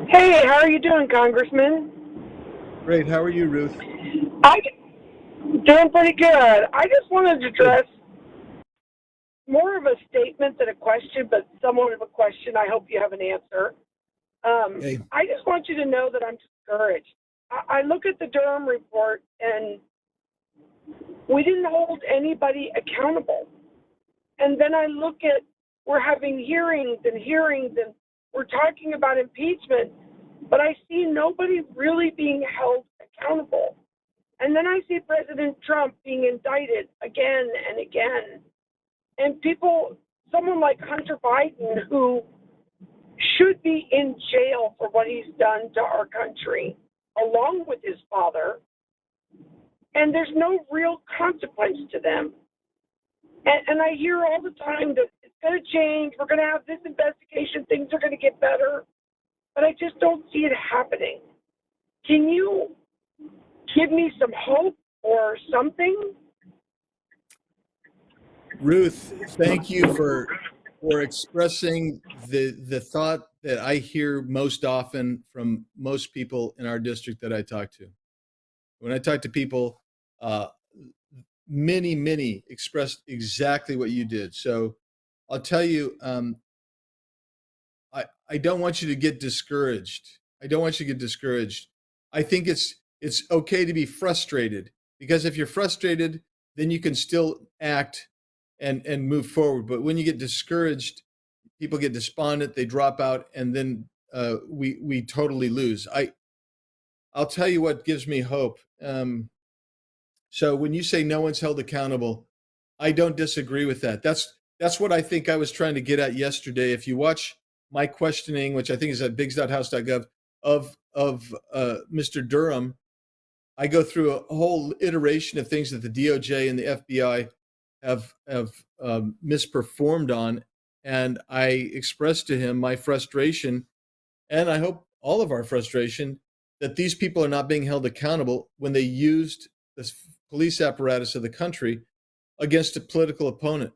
Hey, how are you doing, Congressman? Great. How are you, Ruth? I doing pretty good. I just wanted to Good. address more of a statement than a question, but somewhat of a question. I hope you have an answer. Okay. I just want you to know that I'm discouraged. I look at the Durham report, and we didn't hold anybody accountable. And then I look at we're having hearings and hearings, and we're talking about impeachment, but I see nobody really being held accountable. And then I see President Trump being indicted again and again. And people, someone like Hunter Biden, who should be in jail for what he's done to our country, along with his father, and there's no real consequence to them. And I hear all the time that it's going to change, we're going to have this investigation, things are going to get better, but I just don't see it happening. Can you give me some hope or something? Ruth, thank you for expressing the thought that I hear most often from most people in our district that I talk to. When I talk to people, uh, many expressed exactly what you did. So I'll tell you, I don't want you to get discouraged. I don't want you to get discouraged. I think it's okay to be frustrated, because if you're frustrated, then you can still act and move forward. But when you get discouraged, people get despondent, they drop out, and then we totally lose. I'll tell you what gives me hope. So when you say no one's held accountable, I don't disagree with that. That's what I think I was trying to get at yesterday. If you watch my questioning, which I think is at bigs.house.gov, of Mr. Durham, I go through a whole iteration of things that the DOJ and the FBI have misperformed on, and I expressed to him my frustration, and I hope all of our frustration, that these people are not being held accountable when they used the police apparatus of the country against a political opponent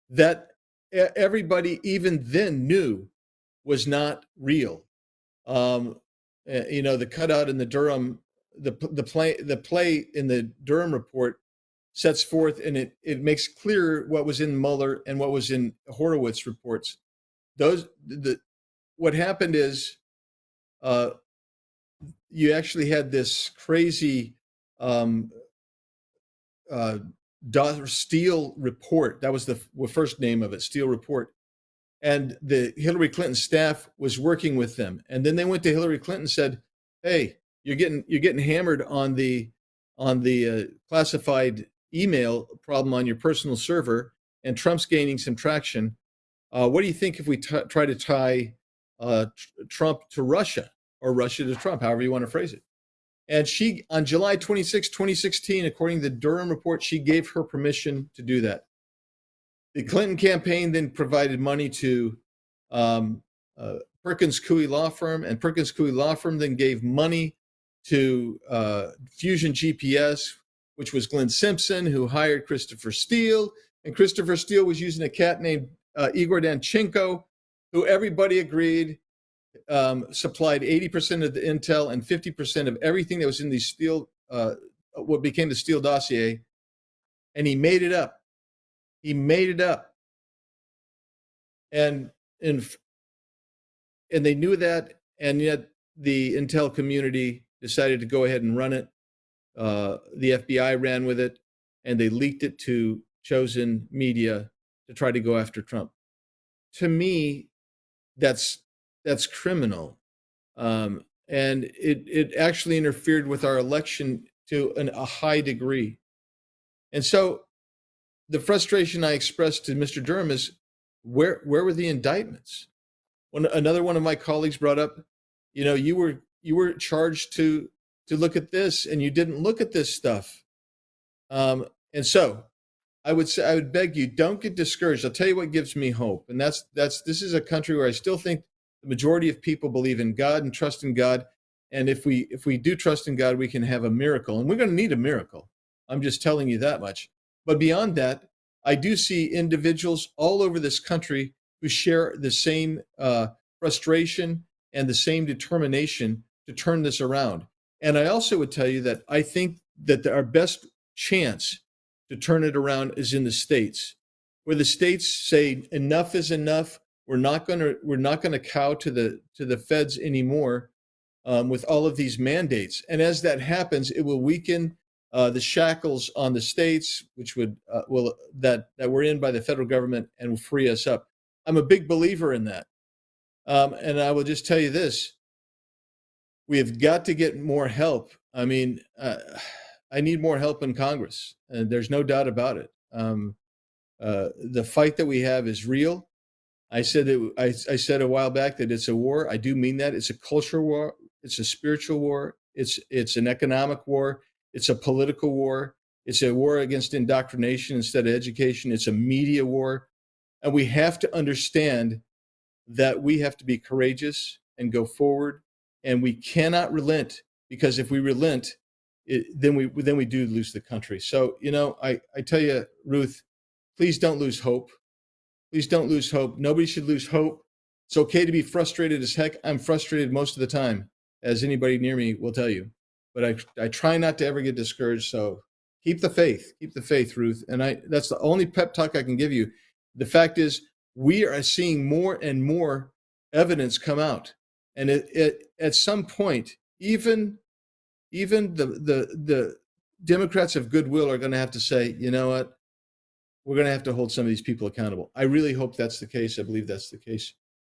that everybody even then knew was not real. The cutout in the Durham, the play in the Durham report sets forth, and it makes clear what was in Mueller and what was in Horowitz reports. What happened is, uh, you actually had this crazy um, uh, Steele report. That was the first name of it, Steele report. And the Hillary Clinton staff was working with them. And then they went to Hillary Clinton and said, "Hey, you're getting hammered on the classified email problem on your personal server, and Trump's gaining some traction. What do you think if we try to tie Trump to Russia, or Russia to Trump, however you want to phrase it?" And she, on July 26, 2016, according to the Durham report, she gave her permission to do that. The Clinton campaign then provided money to um, Perkins Coie Law Firm, and Perkins Coie Law Firm then gave money to Fusion GPS, which was Glenn Simpson, who hired Christopher Steele. And Christopher Steele was using a cat named Igor Danchenko, who everybody agreed supplied 80% of the intel and 50% of everything that was in the Steele, what became the Steele dossier. And he made it up. He made it up, and and and they knew that, and yet the intel community decided to go ahead and run it. The FBI ran with it, and they leaked it to chosen media to try to go after Trump. To me, that's criminal, and it actually interfered with our election to a high degree. And so the frustration I expressed to Mr. Durham is, where were the indictments? Another one of my colleagues brought up, you were charged to look at this, and you didn't look at this stuff. And so I would beg you, don't get discouraged. I'll tell you what gives me hope, and that's this is a country where I still think the majority of people believe in God and trust in God. And if we do trust in God, we can have a miracle, and we're going to need a miracle. I'm just telling you that much. But beyond that, I do see individuals all over this country who share the same frustration and the same determination to turn this around. And I also would tell you that I think that our best chance to turn it around is in the states, where the states say enough is enough. We're not going to cow to the feds anymore with all of these mandates. And as that happens, it will weaken the shackles on the states, which that we're in by the federal government, and will free us up. I'm a big believer in that. And I will just tell you this: we have got to get more help. I mean, I need more help in Congress, and there's no doubt about it. The fight that we have is real. I said a while back that it's a war. I do mean that. It's a cultural war. It's a spiritual war. It's an economic war. It's a political war. It's a war against indoctrination instead of education. It's a media war. And we have to understand that we have to be courageous and go forward. And we cannot relent, because if we relent, then we do lose the country. So, I tell you, Ruth, please don't lose hope. Please don't lose hope. Nobody should lose hope. It's okay to be frustrated as heck. I'm frustrated most of the time, as anybody near me will tell you. But I try not to ever get discouraged. So keep the faith, Ruth. And that's the only pep talk I can give you. The fact is, we are seeing more and more evidence come out. And at some point, even the Democrats of goodwill are going to have to say, you know what? We're going to have to hold some of these people accountable. I really hope that's the case. I believe that's the case.